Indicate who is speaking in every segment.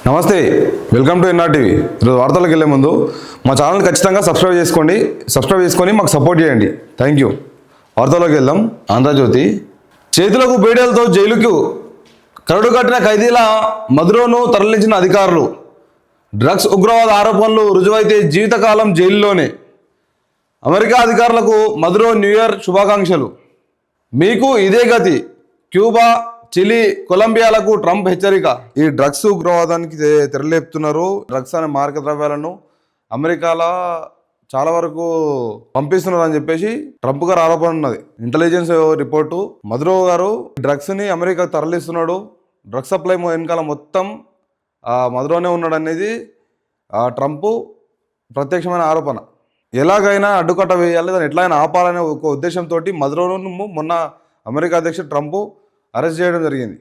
Speaker 1: నమస్తే, welcome to NR TV. ఈరోజు వార్తలకు వెళ్ళే ముందు మా ఛానల్ ఖచ్చితంగా సబ్స్క్రైబ్ చేసుకొని మాకు సపోర్ట్ చేయండి. Thank you. వార్తల్లోకి వెళ్దాం. ఆంధ్రజ్యోతి. చేతులకు బేడీలతో జైలుకు కరడు కట్టిన ఖైదీల మధురను తరలించిన అధికారులు. డ్రగ్స్ ఉగ్రవాద ఆరోపణలు రుజువైతే జీవితకాలం జైల్లోనే. అమెరికా అధికారులకు మధురో న్యూ ఇయర్ శుభాకాంక్షలు. మీకు ఇదే గతి. క్యూబా, చిలీ, కొలంబియాలకు ట్రంప్ హెచ్చరిక. ఈ డ్రగ్స్ ఉగ్రవాదానికి తెరలేపుతున్నారు. డ్రగ్స్ అనే మారక ద్రవ్యాలను అమెరికాలో చాలా వరకు పంపిస్తున్నారు అని చెప్పేసి ట్రంప్ గారు ఆరోపణ ఉన్నది. ఇంటెలిజెన్స్ రిపోర్టు మధురో గారు డ్రగ్స్ని అమెరికాకు తరలిస్తున్నాడు. డ్రగ్స్ సప్లై వెనకాల మొత్తం మధురోనే ఉన్నాడు అనేది ట్రంప్ ప్రత్యక్షమైన ఆరోపణ. ఎలాగైనా అడ్డుకట్ట వేయాలి, దాన్ని ఎట్లయినా ఆపాలనే ఒక ఉద్దేశంతో మధురోను మొన్న అమెరికా అధ్యక్షుడు ట్రంప్ అరెస్ట్ చేయడం జరిగింది.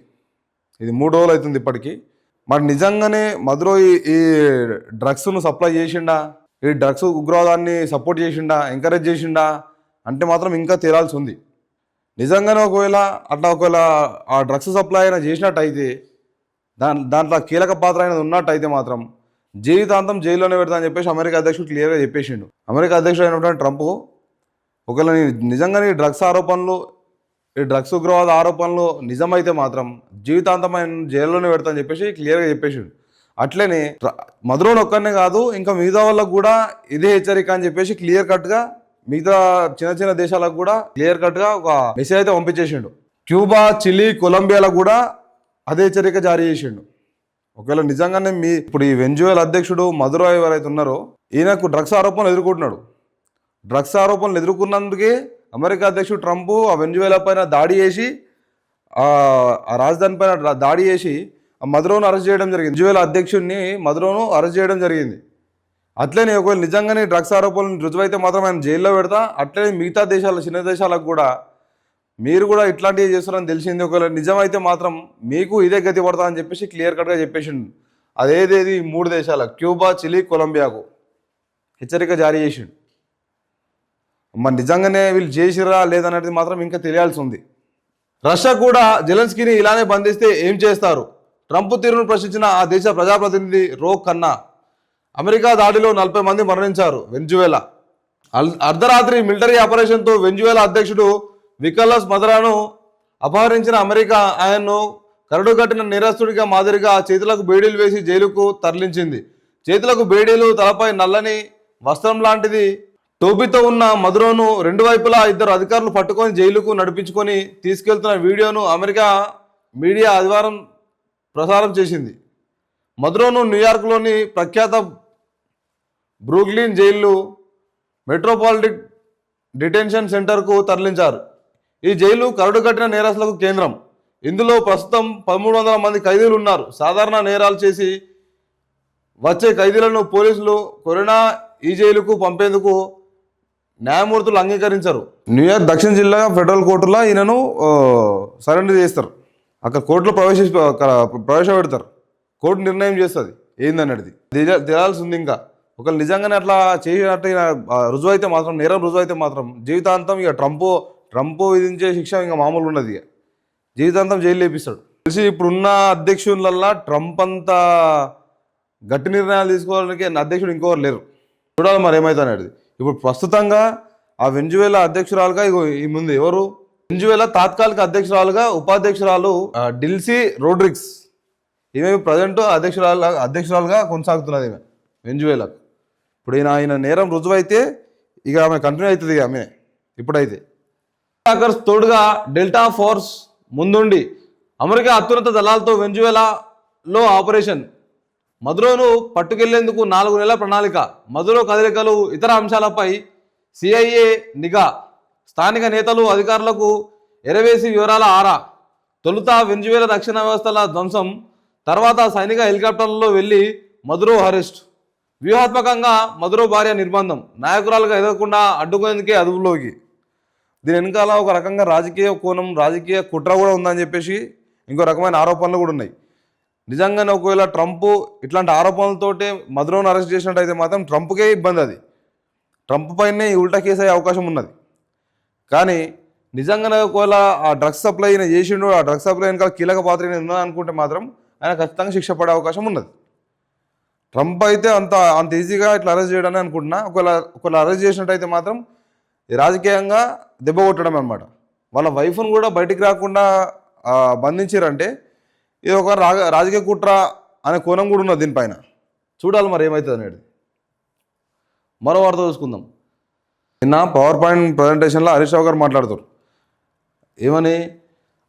Speaker 1: ఇది 3 రోజులు అవుతుంది ఇప్పటికీ. మరి నిజంగానే మధురో ఈ డ్రగ్స్ను సప్లై చేసిండా, ఈ డ్రగ్స్ ఉగ్రవాదాన్ని సపోర్ట్ చేసిండా, ఎంకరేజ్ చేసిండా అంటే మాత్రం ఇంకా తేలాల్సి ఉంది. నిజంగానే ఒకవేళ ఆ డ్రగ్స్ సప్లై అయినా చేసినట్టయితే, దాంట్లో కీలక పాత్ర అయినది ఉన్నట్టయితే మాత్రం జీవితాంతం జైల్లోనే పెడతా అని చెప్పేసి అమెరికా అధ్యక్షుడు క్లియర్గా చెప్పేసిండు. అమెరికా అధ్యక్షుడు అయినటువంటి ట్రంప్ ఒకవేళ నిజంగానే ఈ డ్రగ్స్ ఉగ్రవాద ఆరోపణలు నిజమైతే మాత్రం జీవితాంతమైన జైల్లోనే పెడతాని చెప్పేసి క్లియర్గా చెప్పేసిండు. అట్లనే మధురోని ఒక్కనే కాదు, ఇంకా మిగతా వాళ్ళకు కూడా ఇదే హెచ్చరిక అని చెప్పేసి క్లియర్ కట్గా మిగతా చిన్న దేశాలకు కూడా క్లియర్ కట్గా ఒక మెసేజ్ అయితే పంపించేసిండు. క్యూబా, చిలీ, కొలంబియాలకు కూడా అదే హెచ్చరిక జారీ చేసిండు. ఒకవేళ నిజంగానే ఇప్పుడు ఈ వెంజువేలా అధ్యక్షుడు మధురో ఎవరైతే ఉన్నారో ఈయనకు డ్రగ్స్ ఆరోపణలు ఎదుర్కొంటున్నాడు. డ్రగ్స్ ఆరోపణలు ఎదుర్కొన్నందుకే అమెరికా అధ్యక్షుడు ట్రంప్ ఆ వెంజువేలా పైన దాడి చేసి ఆ రాజధాని పైన దాడి చేసి ఆ మధురోను అరెస్ట్ చేయడం జరిగింది. వెంజువేలా అధ్యక్షుడిని మధురోను అరెస్ట్ చేయడం జరిగింది. అట్లనే ఒకవేళ నిజంగానే డ్రగ్స్ ఆరోపణలు రుజువైతే మాత్రం ఆయన జైల్లో పెడతా. అట్లనే మిగతా దేశాల చిన్న దేశాలకు కూడా మీరు కూడా ఇట్లాంటివి చేస్తారని తెలిసింది. ఒకవేళ నిజమైతే మాత్రం మీకు ఇదే గతి పడతా అని చెప్పేసి క్లియర్ కట్గా చెప్పేసిండు. అదేదేది 3 దేశాలకు క్యూబా, చిలీ, కొలంబియాకు హెచ్చరిక జారీ చేసిండు. మరి నిజంగానే వీళ్ళు చేసిరా లేదనేది మాత్రం ఇంకా తెలియాల్సి ఉంది. రష్యా కూడా జెలెన్స్కీని ఇలానే బంధిస్తే ఏం చేస్తారు? ట్రంప్ తీరును ప్రశ్నించిన ఆ దేశ ప్రజాప్రతినిధి రో ఖన్నా. అమెరికా దాడిలో 40 మంది మరణించారు. వెంజువేలా అర్ధరాత్రి మిలిటరీ ఆపరేషన్తో వెంజువేలా అధ్యక్షుడు నికోలస్ మదురోను అపహరించిన అమెరికా ఆయన్ను కరడుగట్టిన నేరస్తుడిగా మాదిరిగా చేతులకు బేడీలు వేసి జైలుకు తరలించింది. చేతులకు బేడీలు, తలపై నల్లని వస్త్రం లాంటిది టోపీతో ఉన్న మధురోను 2 వైపులా 2 అధికారులు పట్టుకొని జైలుకు నడిపించుకొని తీసుకెళ్తున్న వీడియోను అమెరికా మీడియా ఆదివారం ప్రసారం చేసింది. మధురోను న్యూయార్క్లోని ప్రఖ్యాత బ్రూక్లిన్ జైలు మెట్రోపాలిటిక్ డిటెన్షన్ సెంటర్కు తరలించారు. ఈ జైలు కరడుగట్టిన నేరస్తులకు కేంద్రం. ఇందులో ప్రస్తుతం 1300 మంది ఖైదీలు ఉన్నారు. సాధారణ నేరాలు చేసి వచ్చే ఖైదీలను పోలీసులు కొరినా ఈ జైలుకు పంపేందుకు న్యాయమూర్తులు అంగీకరించారు. న్యూయార్క్ దక్షిణ జిల్లా ఫెడరల్ కోర్టులో ఈయనను సరెండర్ చేస్తారు. అక్కడ కోర్టులో ప్రవేశపెడతారు. కోర్టు నిర్ణయం చేస్తుంది ఏందన్నది తెలియాల్సి ఉంది. ఇంకా ఒకవేళ నిజంగానే అట్లా చేసినట్టు రుజువు అయితే మాత్రం, నేరం రుజువు అయితే మాత్రం జీవితాంతం ఇక ట్రంప్ విధించే శిక్ష ఇంకా మామూలు ఉన్నది. ఇక జీవితాంతం జైలు లేపిస్తాడు. తెలిసి ఇప్పుడున్న అధ్యక్షులల్లా ట్రంప్ అంతా గట్టి నిర్ణయాలు తీసుకోవడానికి అధ్యక్షుడు ఇంకోరు లేరు. చూడాలి మరి ఏమవుతుంది. ఇప్పుడు ప్రస్తుతంగా ఆ వెంజువేలా అధ్యక్షురాలుగా ఈ ముందు ఎవరు, వెంజువేలా తాత్కాలిక ఉపాధ్యక్షురాలు డిల్సీ రోడ్రిగ్స్, ఈమె ప్రజెంట్ అధ్యక్షురాలుగా కొనసాగుతున్నది ఈమె వెంజువేలాకు. ఇప్పుడు ఆయన నేరం రుజువైతే ఇక ఆమె కంటిన్యూ అవుతుంది. ఆమె ఇప్పుడైతే హ్యాకర్స్ తోడుగా డెల్టా ఫోర్స్ ముందుండి అమెరికా అత్యున్నత దళాలతో వెంజువేలాలో ఆపరేషన్. మధురోను పట్టుకెళ్లేందుకు 4 నెలల ప్రణాళిక. మధురో కదలికలు, ఇతర అంశాలపై సిఐఏ నిఘా. స్థానిక నేతలు, అధికారులకు ఎరవేసి వివరాల ఆరా. తొలుత వెంజువేలా రక్షణ వ్యవస్థల ధ్వంసం, తర్వాత సైనిక హెలికాప్టర్లలో వెళ్లి మధురో అరెస్ట్. వ్యూహాత్మకంగా మధురో భార్య నిర్బంధం. నాయకురాలుగా ఎదగకుండా అడ్డుకునేందుకే అదుపులోకి. దీని వెనకాల ఒక రకంగా రాజకీయ కోణం, రాజకీయ కుట్ర కూడా ఉందని చెప్పేసి ఇంకో రకమైన ఆరోపణలు కూడా ఉన్నాయి. నిజంగానే ఒకవేళ ట్రంప్ ఇట్లాంటి ఆరోపణలతోటే మధురోను అరెస్ట్ చేసినట్టయితే మాత్రం ట్రంప్కే ఇబ్బంది. అది ట్రంప్ పైనే ఈ ఉల్టా కేసు అయ్యే అవకాశం ఉన్నది. కానీ నిజంగానే ఒకవేళ ఆ డ్రగ్స్ సప్లై చేసిండు, ఆ డ్రగ్స్ సప్లై వెనకాల కీలక పాత్ర ఉన్నది అనుకుంటే మాత్రం ఆయన ఖచ్చితంగా శిక్ష పడే అవకాశం ఉన్నది. ట్రంప్ అయితే అంత ఈజీగా ఇట్లా అరెస్ట్ చేయడని అనుకుంటున్నా. ఒకవేళ అరెస్ట్ చేసినట్టయితే మాత్రం ఈ రాజకీయంగా దెబ్బ కొట్టడం అనమాట. వాళ్ళ వైఫ్ను కూడా బయటికి రాకుండా బంధించారంటే ఇది ఒక రాజకీయ కుట్ర అనే కోణం కూడా ఉన్నది దీనిపైన. చూడాలి మరి ఏమవుతుంది అనేది. మరో వార్త చూసుకుందాం. నిన్న పవర్ పాయింట్ ప్రజెంటేషన్లో హరీష్ రావు గారు మాట్లాడుతారు. ఏమని?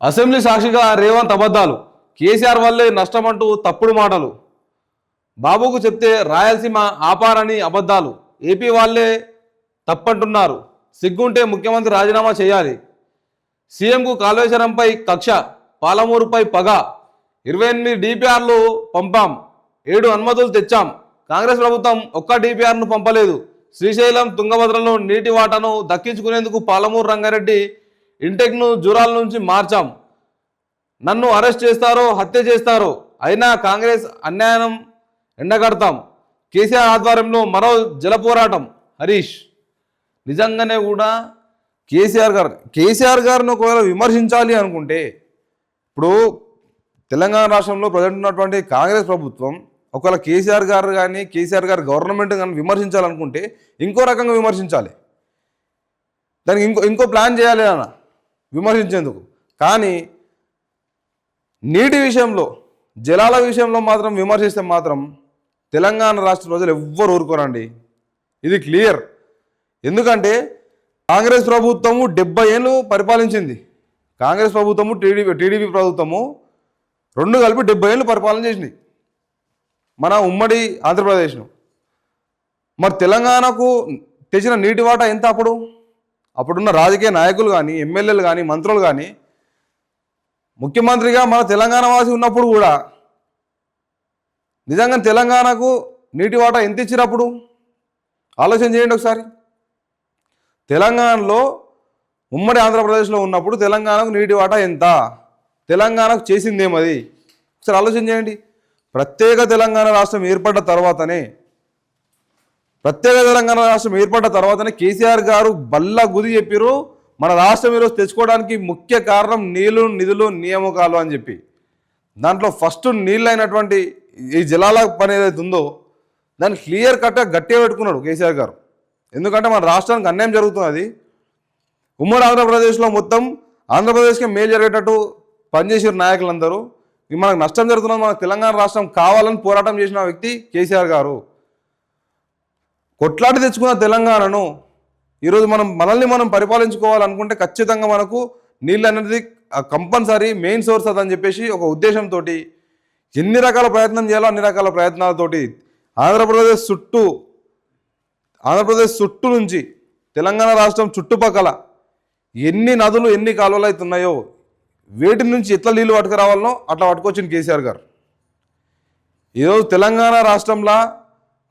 Speaker 1: అసెంబ్లీ సాక్షిగా రేవంత్ అబద్ధాలు, కేసీఆర్ వల్లే నష్టమంటూ తప్పుడు మాటలు, బాబుకు చెప్తే రాయలసీమ ఆపారని అబద్ధాలు, ఏపీ వాళ్ళే తప్పంటున్నారు, సిగ్గుంటే ముఖ్యమంత్రి రాజీనామా చేయాలి, సీఎంకు కాళేశ్వరంపై కక్ష, పాలమూరుపై పగ, 28 డిపిఆర్లు పంపాం, 7 అనుమతులు తెచ్చాం, కాంగ్రెస్ ప్రభుత్వం ఒక్క డిపిఆర్ను పంపలేదు, శ్రీశైలం తుంగభద్రలో నీటి వాటాను దక్కించుకునేందుకు పాలమూరు రంగారెడ్డి ఇంటెక్ను జూరాల నుంచి మార్చాం, నన్ను అరెస్ట్ చేస్తారో హత్య చేస్తారో అయినా కాంగ్రెస్ అన్యాయం ఎండగడతాం, కేసీఆర్ ఆధ్వర్యంలో మరో జల పోరాటం. హరీష్ నిజంగానే కూడా కేసీఆర్ గారిని ఒకవేళ విమర్శించాలి అనుకుంటే, ఇప్పుడు తెలంగాణ రాష్ట్రంలో ప్రజెంట్ ఉన్నటువంటి కాంగ్రెస్ ప్రభుత్వం ఒకవేళ కేసీఆర్ గారి గవర్నమెంట్ కానీ విమర్శించాలనుకుంటే ఇంకో రకంగా విమర్శించాలి. దానికి ఇంకో ప్లాన్ చేయాలి అన్న విమర్శించేందుకు. కానీ నీటి విషయంలో, జలాల విషయంలో మాత్రం విమర్శిస్తే మాత్రం తెలంగాణ రాష్ట్ర ప్రజలు ఎవ్వరు ఊరుకోరండి. ఇది క్లియర్. ఎందుకంటే కాంగ్రెస్ ప్రభుత్వము 70 ఏళ్ళు పరిపాలించింది. కాంగ్రెస్ ప్రభుత్వము టీడీపీ ప్రభుత్వము 2 కలిపి 70 ఏళ్ళు పరిపాలన చేసింది మన ఉమ్మడి ఆంధ్రప్రదేశ్ను. మరి తెలంగాణకు తెచ్చిన నీటి వాటా ఎంత? అప్పుడున్న రాజకీయ నాయకులు కానీ, ఎమ్మెల్యేలు కానీ, మంత్రులు కానీ, ముఖ్యమంత్రిగా మన తెలంగాణ వాసి ఉన్నప్పుడు కూడా నిజంగా తెలంగాణకు నీటి వాటా ఎంత ఇచ్చినప్పుడు ఆలోచన చేయండి ఒకసారి. తెలంగాణలో ఉమ్మడి ఆంధ్రప్రదేశ్లో ఉన్నప్పుడు తెలంగాణకు నీటి వాటా ఎంత, తెలంగాణకు చేసిందేమది ఒకసారి ఆలోచన చేయండి. ప్రత్యేక తెలంగాణ రాష్ట్రం ఏర్పడ్డ తర్వాతనే కేసీఆర్ గారు బల్ల గుది చెప్పారు, మన రాష్ట్రం ఈరోజు తెచ్చుకోవడానికి ముఖ్య కారణం నీళ్లు, నిధులు, నియామకాలు అని చెప్పి. దాంట్లో ఫస్ట్ నీళ్ళు అయినటువంటి ఈ జలాల పని ఏదైతే ఉందో దాన్ని క్లియర్ కట్గా గట్టిగా పెట్టుకున్నాడు కేసీఆర్ గారు. ఎందుకంటే మన రాష్ట్రానికి అన్యాయం జరుగుతున్నది. ఉమ్మడి ఆంధ్రప్రదేశ్లో మొత్తం ఆంధ్రప్రదేశ్కి మేలు జరిగేటట్టు పనిచేసిన నాయకులందరూ మనకు నష్టం జరుగుతున్నది, మనకు తెలంగాణ రాష్ట్రం కావాలని పోరాటం చేసిన వ్యక్తి కేసీఆర్ గారు. కొట్లాడి తెచ్చుకున్న తెలంగాణను ఈరోజు మనల్ని మనం పరిపాలించుకోవాలనుకుంటే ఖచ్చితంగా మనకు నీళ్ళు అనేది కంపల్సరీ మెయిన్ సోర్స్ అదని చెప్పేసి ఒక ఉద్దేశంతో ఎన్ని రకాల ప్రయత్నం చేయాలో అన్ని రకాల ప్రయత్నాలతోటి ఆంధ్రప్రదేశ్ చుట్టూ నుంచి తెలంగాణ రాష్ట్రం చుట్టుపక్కల ఎన్ని నదులు, ఎన్ని కాలువలు అయితే ఉన్నాయో వేటి నుంచి ఎట్లా నీళ్ళు పట్టుకురావాలనో అట్లా పట్టుకొచ్చింది కేసీఆర్ గారు. ఈరోజు తెలంగాణ రాష్ట్రంలో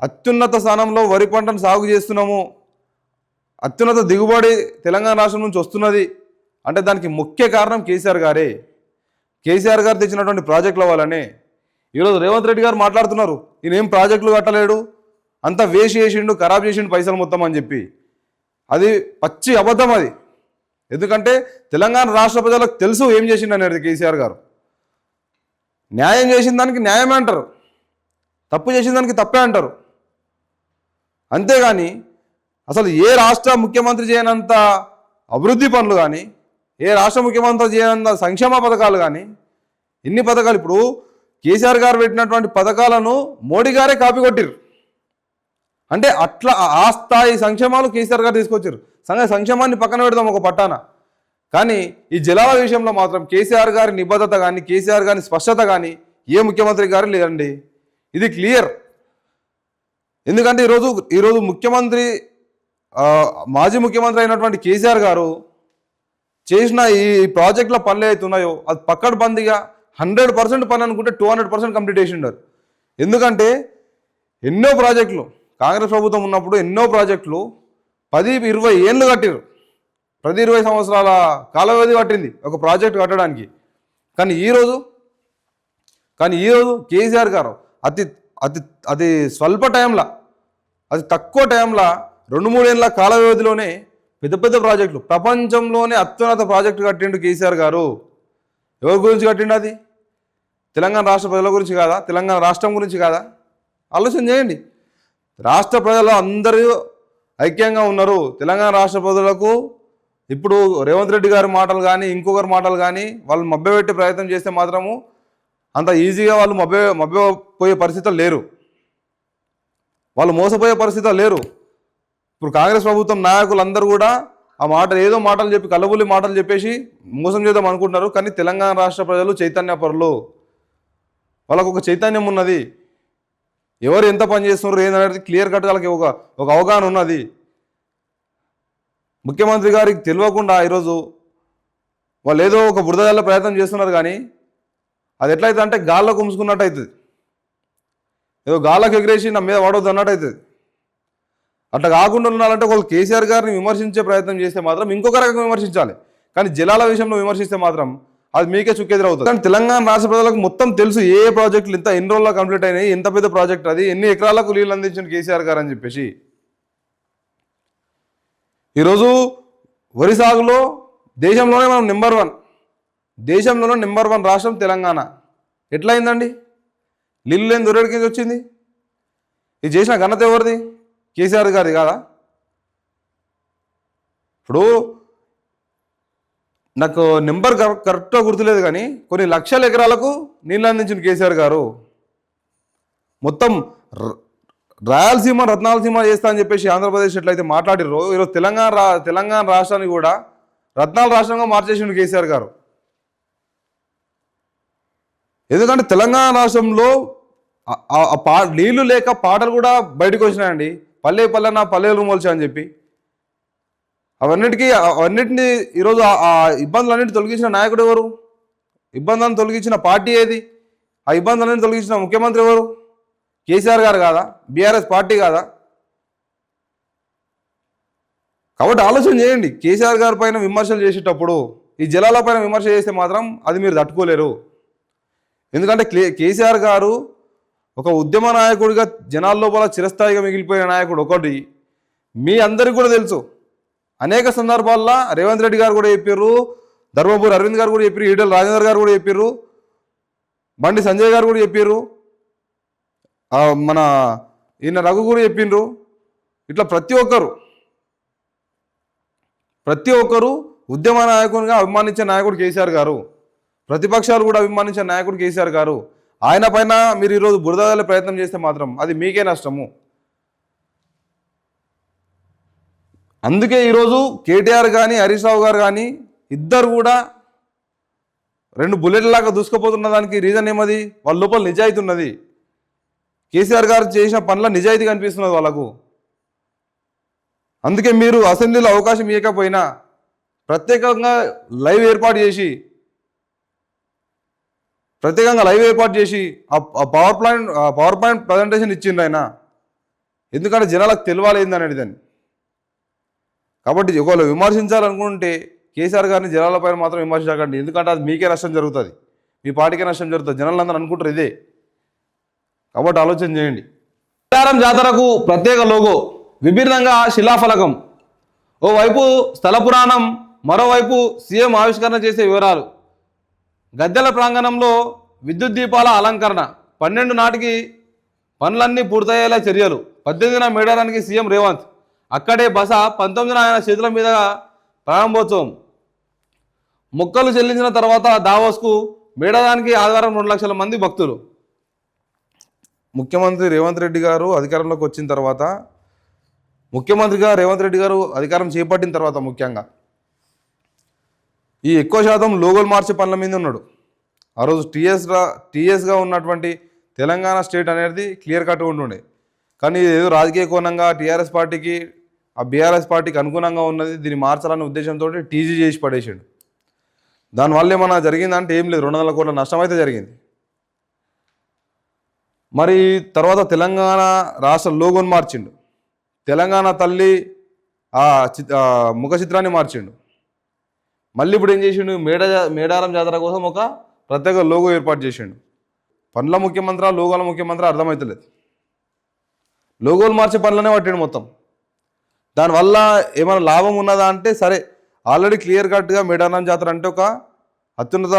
Speaker 1: అత్యున్నత స్థానంలో వరి పంటను సాగు చేస్తున్నాము, అత్యున్నత దిగుబడి తెలంగాణ రాష్ట్రం నుంచి వస్తున్నది అంటే దానికి ముఖ్య కారణం కేసీఆర్ గారే. కేసీఆర్ గారు తెచ్చినటువంటి ప్రాజెక్టుల వల్లనే. ఈరోజు రేవంత్ రెడ్డి గారు మాట్లాడుతున్నారు, ఈయనేం ప్రాజెక్టులు కట్టలేడు, అంతా వేస్ట్ చేసిండు, ఖరాబ్ చేసిండు పైసలు మొత్తం అని చెప్పి. అది పచ్చి అబద్ధం అది. ఎందుకంటే తెలంగాణ రాష్ట్ర ప్రజలకు తెలుసు ఏం చేసిండు అనేది కేసీఆర్ గారు. న్యాయం చేసిన దానికి న్యాయమే అంటారు, తప్పు చేసిన దానికి తప్పే అంటారు. అంతేగాని అసలు ఏ రాష్ట్ర ముఖ్యమంత్రి చేయనంత అభివృద్ధి పనులు కానీ, ఏ రాష్ట్ర ముఖ్యమంత్రి చేయనంత సంక్షేమ పథకాలు కానీ, ఇన్ని పథకాలు ఇప్పుడు కేసీఆర్ గారు పెట్టినటువంటి పథకాలను మోడీ గారే కాపీ కొట్టిరు. అంటే అట్లా ఆ స్థాయి సంక్షేమాలు కేసీఆర్ గారు తీసుకొచ్చారు. సంక్షేమాన్ని పక్కన పెడదాం ఒక పట్టాన. కానీ ఈ జలాల విషయంలో మాత్రం కేసీఆర్ గారి నిబద్ధత కానీ, కేసీఆర్ గారి స్పష్టత కానీ ఏ ముఖ్యమంత్రి గారు లేదండి. ఇది క్లియర్. ఎందుకంటే ఈరోజు మాజీ ముఖ్యమంత్రి అయినటువంటి కేసీఆర్ గారు చేసిన ఈ ప్రాజెక్టుల పనులు అయితే ఉన్నాయో అది పక్కడబందీగా 100% పని అనుకుంటే 200% కంప్లీట్ చేసిండారు. ఎందుకంటే ఎన్నో ప్రాజెక్టులు కాంగ్రెస్ ప్రభుత్వం ఉన్నప్పుడు ఎన్నో ప్రాజెక్టులు 10-20 ఏళ్ళు కట్టారు. ప్రతి 20 సంవత్సరాల కాల వ్యవధి పట్టింది ఒక ప్రాజెక్టు కట్టడానికి. కానీ ఈరోజు కేసీఆర్ గారు అతి స్వల్ప టైంలో, అతి తక్కువ టైంలో 2-3 ఏళ్ళ కాల వ్యవధిలోనే పెద్ద ప్రాజెక్టులు, ప్రపంచంలోనే అత్యున్నత ప్రాజెక్టు కట్టిండు కేసీఆర్ గారు. ఎవరి గురించి కట్టిండు? అది తెలంగాణ రాష్ట్ర ప్రజల గురించి కాదా? తెలంగాణ రాష్ట్రం గురించి కాదా? ఆలోచన చేయండి. రాష్ట్ర ప్రజలు అందరూ ఐక్యంగా ఉన్నారు. తెలంగాణ రాష్ట్ర ప్రజలకు ఇప్పుడు రేవంత్ రెడ్డి గారి మాటలు కానీ ఇంకొకరి మాటలు కానీ వాళ్ళు మభ్యపెట్టే ప్రయత్నం చేస్తే మాత్రము అంత ఈజీగా వాళ్ళు మభ్యపోయే పరిస్థితులు లేరు, వాళ్ళు మోసపోయే పరిస్థితులు లేరు. ఇప్పుడు కాంగ్రెస్ ప్రభుత్వం నాయకులందరూ కూడా ఆ ఏదో మాటలు చెప్పి కల్లబుల్లి మాటలు చెప్పేసి మోసం చేద్దాం అనుకుంటున్నారు. కానీ తెలంగాణ రాష్ట్ర ప్రజలు చైతన్యపరులు, వాళ్ళకు ఒక చైతన్యం ఉన్నది. ఎవరు ఎంత పని చేస్తున్నారు ఏందనేది క్లియర్ కట్ వాళ్ళకి ఒక అవగాహన ఉన్నది. ముఖ్యమంత్రి గారికి తెలియకుండా ఈరోజు వాళ్ళు ఏదో ఒక బురదజల్ల ప్రయత్నం చేస్తున్నారు. కానీ అది ఎట్లయితే అంటే గాల్లోకి ఉంచుకున్నట్టు అవుతుంది, ఏదో గాల్లోకి ఎగిరేసి నా మీద వాడవద్దు అన్నట్టు అవుతుంది. అట్లా కాకుండా ఉండాలంటే వాళ్ళు కేసీఆర్ గారిని విమర్శించే ప్రయత్నం చేస్తే మాత్రం ఇంకొక రకంగా విమర్శించాలి. కానీ జలాల విషయంలో విమర్శిస్తే మాత్రం అది మీకే చుక్కెదురవుతుంది. కానీ తెలంగాణ రాష్ట్ర ప్రజలకు మొత్తం తెలుసు ఏ ప్రాజెక్టులు ఎన్ని రోజుల్లో కంప్లీట్ అయినాయి, ఎంత పెద్ద ప్రాజెక్ట్ అది, ఎన్ని ఎకరాలకు నీళ్ళు అందించిన కేసీఆర్ గారు అని చెప్పేసి. ఈరోజు వరి సాగులో దేశంలోనే మనం దేశంలోనే నెంబర్ 1 రాష్ట్రం తెలంగాణ. ఎట్లయిందండి? నీళ్ళు లేని దొరకడికి వచ్చింది. ఇది చేసిన ఘనత ఎవరిది? కేసీఆర్ గారిది కాదా? ఇప్పుడు నాకు నెంబర్ కరెక్ట్గా గుర్తులేదు కానీ కొన్ని లక్షల ఎకరాలకు నీళ్ళు అందించిన కేసీఆర్ గారు. మొత్తం రాయలసీమ రత్నాలసీమ చేస్తా అని చెప్పేసి ఆంధ్రప్రదేశ్ ఎట్లయితే మాట్లాడిరో ఈరోజు తెలంగాణ రాష్ట్రాన్ని కూడా రత్నాల రాష్ట్రంగా మార్చేసిండు కేసీఆర్ గారు. ఎందుకంటే తెలంగాణ రాష్ట్రంలో నీళ్లు లేక పాటలు కూడా బయటకు వచ్చినాయండి. పల్లె పల్లెన పల్లెలు మొలిచా అని చెప్పి అవన్నిటిని ఈరోజు ఆ ఇబ్బందులన్నింటినీ తొలగించిన నాయకుడు ఎవరు? ఇబ్బందులను తొలగించిన పార్టీ ఏది? ఆ ఇబ్బందులన్నింటినీ తొలగించిన ముఖ్యమంత్రి ఎవరు? కేసీఆర్ గారు కాదా? బీఆర్ఎస్ పార్టీ కాదా? కాబట్టి ఆలోచన చేయండి. కేసీఆర్ గారి పైన విమర్శలు చేసేటప్పుడు ఈ జలాల పైన విమర్శ చేస్తే మాత్రం అది మీరు తట్టుకోలేరు. ఎందుకంటే కేసీఆర్ గారు ఒక ఉద్యమ నాయకుడిగా జనాల లోపల చిరస్థాయిగా మిగిలిపోయిన నాయకుడు ఒకటి మీ అందరికీ కూడా తెలుసు. అనేక సందర్భాల్లో రేవంత్ రెడ్డి గారు కూడా చెప్పారు, ధర్మపురి అరవింద్ గారు కూడా చెప్పారు, ఈటెల రాజేందర్ గారు కూడా చెప్పారు, బండి సంజయ్ గారు కూడా చెప్పారు, మన ఈయన రఘు కూడా చెప్పిండ్రు. ఇట్లా ప్రతి ఒక్కరు ఉద్యమ నాయకునిగా అభిమానించే నాయకుడు కేసీఆర్ గారు, ప్రతిపక్షాలు కూడా అభిమానించే నాయకుడు కేసీఆర్ గారు. ఆయన పైన మీరు ఈరోజు బురదలే ప్రయత్నం చేస్తే మాత్రం అది మీకే నష్టము. అందుకే ఈరోజు కేటీఆర్ కానీ హరీష్ రావు గారు కానీ ఇద్దరు కూడా 2 బుల్లెట్లలాగా దూసుకుపోతున్న దానికి రీజన్ ఏమది? వాళ్ళ లోపల నిజాయితీ ఉన్నది. కేసీఆర్ గారు చేసిన పనుల నిజాయితీ కనిపిస్తున్నది వాళ్ళకు. అందుకే మీరు అసెంబ్లీలో అవకాశం ఇవ్వకపోయినా ప్రత్యేకంగా లైవ్ ఏర్పాటు చేసి ఆ పవర్ పాయింట్ ప్రజెంటేషన్ ఇచ్చిండు ఆయన. ఎందుకంటే జనాలకు తెలియాలి ఏందనేది దాన్ని. కాబట్టి ఒకవేళ విమర్శించాలనుకుంటే కేసీఆర్ గారిని జనాలపైన మాత్రం విమర్శించకండి. ఎందుకంటే అది మీకే నష్టం జరుగుతుంది, మీ పార్టీకే నష్టం జరుగుతుంది. జనాలందరూ అనుకుంటారు ఇదే. కాబట్టి ఆలోచన చేయండి. మేడారం జాతరకు ప్రత్యేక లోగో, విభిన్నంగా శిలాఫలకం. ఓవైపు స్థల పురాణం, మరోవైపు సీఎం ఆవిష్కరణ చేసే వివరాలు. గద్దెల ప్రాంగణంలో విద్యుత్ దీపాల అలంకరణ. 12 నాటికి పనులన్నీ పూర్తయ్యేలా చర్యలు. 18న మేడారానికి సీఎం రేవంత్, అక్కడే బస. 19న ఆయన చేతుల మీద ప్రారంభోత్సవం. మొక్కలు చెల్లించిన తర్వాత దావోస్కు. మేడారానికి ఆదివారం 2 లక్షల మంది భక్తులు. ముఖ్యమంత్రి రేవంత్ రెడ్డి గారు అధికారంలోకి వచ్చిన తర్వాత, ముఖ్యమంత్రిగా రేవంత్ రెడ్డి గారు అధికారం చేపట్టిన తర్వాత ముఖ్యంగా ఈ ఎక్కువ శాతం లోగోలు మార్చే పనుల మీద ఉన్నాడు. ఆ రోజు టీఎస్గా ఉన్నటువంటి తెలంగాణ స్టేట్ అనేది క్లియర్ కట్ ఉంటుండే. కానీ ఏదో రాజకీయ కోణంగా టీఆర్ఎస్ పార్టీకి ఆ బీఆర్ఎస్ పార్టీకి అనుగుణంగా ఉన్నది, దీన్ని మార్చాలనే ఉద్దేశంతో టీజీ చేసి పడేసాడు. దానివల్ల ఏమన్నా జరిగిందంటే ఏం లేదు, 200 కోట్ల నష్టం అయితే జరిగింది. మరి తర్వాత తెలంగాణ రాష్ట్ర లోగోని మార్చిండు, తెలంగాణ తల్లి ముఖ చిత్రాన్ని మార్చిండు. మళ్ళీ ఇప్పుడు ఏం చేసిండు? మేడారం జాతర కోసం ఒక ప్రత్యేక లోగో ఏర్పాటు చేసిండు. పనుల ముఖ్యమంత్రి లోగోల ముఖ్యమంత్రి అర్థమవుతలేదు. లోగోలు మార్చే పనులనే పట్టిండు మొత్తం. దానివల్ల ఏమైనా లాభం ఉన్నదా అంటే సరే, ఆల్రెడీ క్లియర్ కట్గా మేడారం జాతర అంటే ఒక అత్యున్నత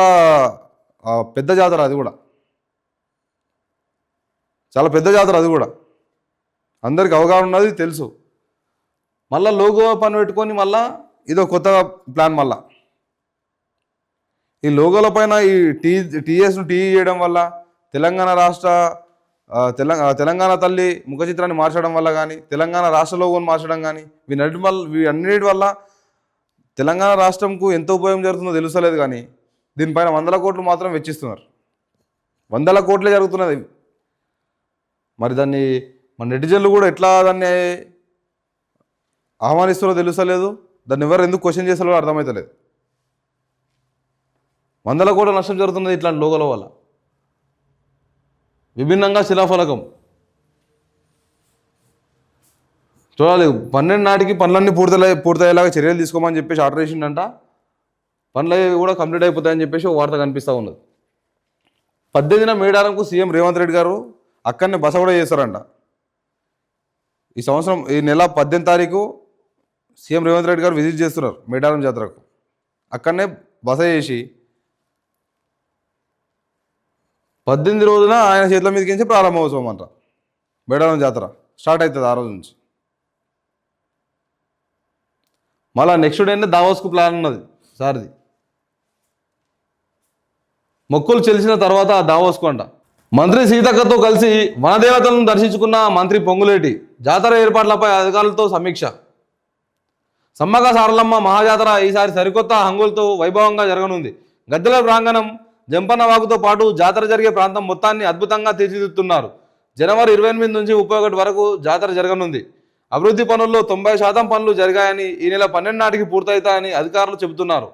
Speaker 1: పెద్ద జాతర, అది కూడా చాలా పెద్ద జాతర అది కూడా, అందరికి అవగాహన ఉన్నది తెలుసు. మళ్ళీ లోగో పని పెట్టుకొని మళ్ళా ఇదో కొత్త ప్లాన్. మళ్ళా ఈ లోగోల పైన ఈ టీఎస్ను టీ చేయడం వల్ల తెలంగాణ రాష్ట్ర తెలంగాణ తల్లి ముఖ చిత్రాన్ని మార్చడం వల్ల కానీ, తెలంగాణ రాష్ట్ర లోగోని మార్చడం కానీ, వీటన్నిటి వల్ల తెలంగాణ రాష్ట్రంకు ఎంత ఉపయోగం జరుగుతుందో తెలుస్తలేదు. కానీ దీనిపైన 100 కోట్లు మాత్రం వెచ్చిస్తున్నారు. 100 కోట్లే జరుగుతున్నది. మరి దాన్ని మన నెటిజన్లు కూడా ఎట్లా దాన్ని ఆహ్వానిస్తారో తెలుస్తలేదు. దాన్ని ఎవరు ఎందుకు క్వశ్చన్ చేస్తారో అర్థమవుతలేదు. 100 కోట్ల నష్టం జరుగుతున్నది ఇట్లాంటి లోగోల వల్ల. విభిన్నంగా శిలాఫలకం చూడాలి. 12 నాటికి పనులన్నీ పూర్తయ్యేలాగా చర్యలు తీసుకోమని చెప్పేసి ఆర్డర్ చేసిండంట. పనులు కూడా కంప్లీట్ అయిపోతాయని చెప్పేసి ఒక వార్త కనిపిస్తూ ఉన్నది. 18న మేడారంకు సీఎం రేవంత్ రెడ్డి గారు అక్కడనే బస కూడా చేస్తారంట. ఈ సంవత్సరం ఈ నెల 18 తారీఖు సీఎం రేవంత్ రెడ్డి గారు విజిట్ చేస్తున్నారు మేడారం జాతరకు. అక్కడనే బస చేసి 18 రోజున ఆయన చేతుల మీదకించి ప్రారంభోత్సవం అంట. మేడారం జాతర స్టార్ట్ అవుతుంది ఆ రోజు నుంచి. మళ్ళీ నెక్స్ట్ డేనే దావోస్కు ప్లాన్ ఉన్నది సార్ది. మొక్కులు చెలిసిన తర్వాత ఆ దావోస్కు అంట. మంత్రి సీతక్కతో కలిసి వనదేవతలను దర్శించుకున్న మంత్రి పొంగులేటి. జాతర ఏర్పాట్లపై అధికారులతో సమీక్ష. సమ్మక్క సారలమ్మ మహాజాతర ఈసారి సరికొత్త హంగులతో వైభవంగా జరగనుంది. గద్దెల ప్రాంగణం, జంపన్న వాగుతో పాటు జాతర జరిగే ప్రాంతం మొత్తాన్ని అద్భుతంగా తీర్చిదిద్దుతున్నారు. జనవరి 28 నుంచి 31 వరకు జాతర జరగనుంది. అభివృద్ధి పనుల్లో 90% పనులు జరిగాయని, ఈ నెల 12 నాటికి పూర్తవుతాయని అధికారులు చెబుతున్నారు.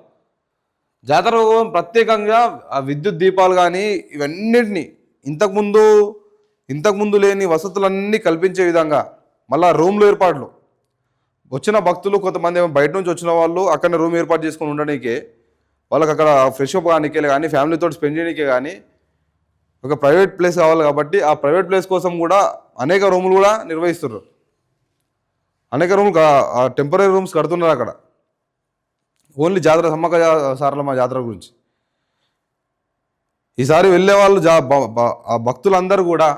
Speaker 1: జాతర ప్రత్యేకంగా ఆ విద్యుత్ దీపాలు కానీ ఇవన్నిటినీ ఇంతకుముందు లేని వసతులన్నీ కల్పించే విధంగా మళ్ళీ రూమ్లు ఏర్పాట్లు. వచ్చిన భక్తులు కొంతమంది ఏమో బయట నుంచి వచ్చిన వాళ్ళు అక్కడనే రూమ్ ఏర్పాటు చేసుకొని ఉండడానికే, వాళ్ళకి అక్కడ ఫ్రెష్ అప్ కానికే కానీ, ఫ్యామిలీతో స్పెండ్ చేయడానికే కానీ ఒక ప్రైవేట్ ప్లేస్ కావాలి. కాబట్టి ఆ ప్రైవేట్ ప్లేస్ కోసం కూడా అనేక రూములు కూడా నిర్వహిస్తున్నారు. అనేక రూములు టెంపరీ రూమ్స్ కడుతున్నారు అక్కడ, ఓన్లీ జాతర సమ్మక్క సారలమ్మ జాతర గురించి. ఈసారి వెళ్ళే వాళ్ళు ఆ భక్తులందరూ కూడా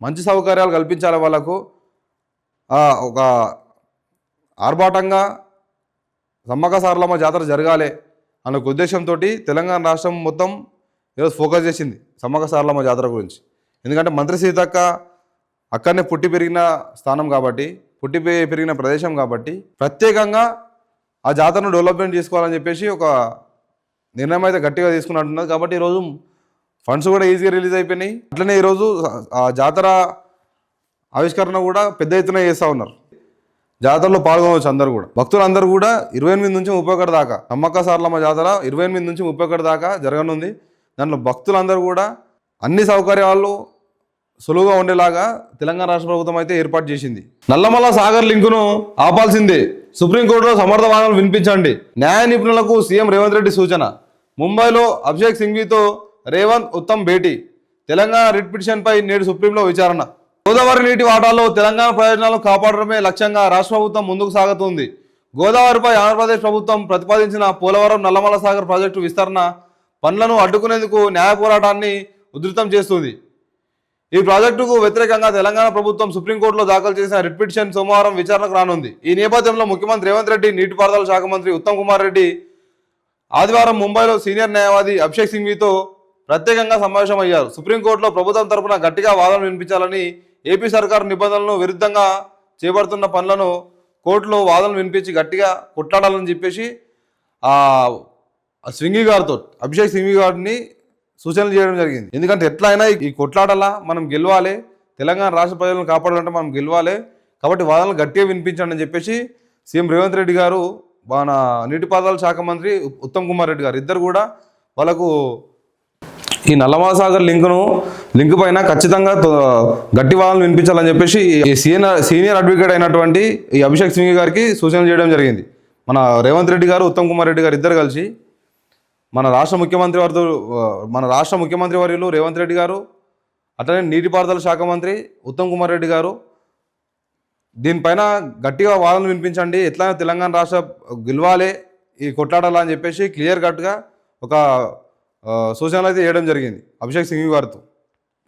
Speaker 1: మంచి సౌకర్యాలు కల్పించాలి. వాళ్ళకు ఒక ఆర్భాటంగా సమ్మక్క సారలమ్మ జాతర జరగాలి అన్న ఉద్దేశంతో తెలంగాణ రాష్ట్రం మొత్తం ఈరోజు ఫోకస్ చేసింది సమ్మక్క సారలమ్మ జాతర గురించి. ఎందుకంటే మంత్రి సీతక్క అక్కడనే పుట్టి పెరిగిన స్థానం కాబట్టి, పుట్టి పెరిగిన ప్రదేశం కాబట్టి ప్రత్యేకంగా ఆ జాతరను డెవలప్మెంట్ చేసుకోవాలని చెప్పేసి ఒక నిర్ణయం అయితే గట్టిగా తీసుకున్నట్టున్నది. కాబట్టి ఈరోజు ఫండ్స్ కూడా ఈజీగా రిలీజ్ అయిపోయినాయి. అట్లనే ఈరోజు ఆ జాతర ఆవిష్కరణ కూడా పెద్ద ఎత్తున చేస్తూ ఉన్నారు. జాతరలో పాల్గొనవచ్చు అందరూ కూడా. భక్తులందరూ కూడా 28 నుంచి 31 దాకా సమ్మక్క సారలమ్మ జాతర 28 నుంచి 31 దాకా జరగనుంది. దాంట్లో భక్తులందరూ కూడా అన్ని సౌకర్యాలు సులువుగా ఉండేలాగా తెలంగాణ రాష్ట్ర ప్రభుత్వం అయితే ఏర్పాటు చేసింది. నల్లమల సాగర్ లింకును ఆపాల్సిందే, సుప్రీంకోర్టులో సమర్థ వాదనలు వినిపించండి. న్యాయ నిపుణులకు సీఎం రేవంత్ రెడ్డి సూచన. ముంబైలో అభిషేక్ సింఘ్వీతో రేవంత్ ఉత్తమ్ భేటీ. తెలంగాణ రిట్ పిటిషన్పై నేడు సుప్రీంలో విచారణ. గోదావరి నీటి వాటాల్లో తెలంగాణ ప్రయోజనాలను కాపాడడమే లక్ష్యంగా రాష్ట్ర ప్రభుత్వం ముందుకు సాగుతుంది. గోదావరిపై ఆంధ్రప్రదేశ్ ప్రభుత్వం ప్రతిపాదించిన పోలవరం నల్లమల సాగర్ ప్రాజెక్టు విస్తరణ పనులను అడ్డుకునేందుకు న్యాయ పోరాటాన్ని ఉధృతం చేస్తుంది. ఈ ప్రాజెక్టుకు వ్యతిరేకంగా తెలంగాణ ప్రభుత్వం సుప్రీంకోర్టులో దాఖలు చేసిన రిట్ పిటిషన్ సోమవారం విచారణకు రానుంది. ఈ నేపథ్యంలో ముఖ్యమంత్రి రేవంత్ రెడ్డి, నీటిపారుదల శాఖ మంత్రి ఉత్తమ్ కుమార్ రెడ్డి ఆదివారం ముంబైలో సీనియర్ న్యాయవాది అభిషేక్ సింఘ్వీతో ప్రత్యేకంగా సమావేశమయ్యారు. సుప్రీంకోర్టులో ప్రభుత్వం తరపున గట్టిగా వాదనలు వినిపించాలని, ఏపీ సర్కారు నిబంధనలను విరుద్ధంగా చేపడుతున్న పనులను కోర్టులో వాదనలు వినిపించి గట్టిగా కొట్లాడాలని చెప్పేసి సింఘ్వీ గారితో, అభిషేక్ సింఘ్వీ గారిని సూచనలు చేయడం జరిగింది. ఎందుకంటే ఎట్లా అయినా ఈ కొట్లాటలా మనం గెలవాలి, తెలంగాణ రాష్ట్ర ప్రజలను కాపాడాలంటే మనం గెలవాలి. కాబట్టి వాదనలు గట్టిగా వినిపించండి అని చెప్పేసి సీఎం రేవంత్ రెడ్డి గారు, మన నీటిపారుదల శాఖ మంత్రి ఉత్తమ్ కుమార్ రెడ్డి గారు ఇద్దరు కూడా వాళ్ళకు ఈ నల్లమల సాగర్ లింక్ పైన ఖచ్చితంగా గట్టి వాదనలు వినిపించాలని చెప్పేసి ఈ సీనియర్ అడ్వకేట్ అయినటువంటి ఈ అభిషేక్ సింఘ్వీ గారికి సూచనలు చేయడం జరిగింది. మన రేవంత్ రెడ్డి గారు, ఉత్తమ్ కుమార్ రెడ్డి గారు ఇద్దరు కలిసి మన రాష్ట్ర ముఖ్యమంత్రి వర్యులు రేవంత్ రెడ్డి గారు, అట్లనే నీటిపారుదల శాఖ మంత్రి ఉత్తమ్ కుమార్ రెడ్డి గారు దీనిపైన గట్టిగా వాదనలు వినిపించండి, ఎట్లా తెలంగాణ రాష్ట్ర గెలవాలి, ఈ కొట్లాడాలా అని చెప్పేసి క్లియర్ కట్గా ఒక సూచనలు అయితే చేయడం జరిగింది అభిషేక్ సింఘ్వీ గారితో.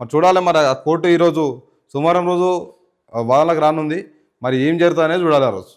Speaker 1: మరి చూడాలి, మరి ఆ కోర్టు ఈరోజు సోమవారం రోజు వాదనలకు రానుంది. మరి ఏం జరుగుతుంది అనేది చూడాలి ఆ రోజు.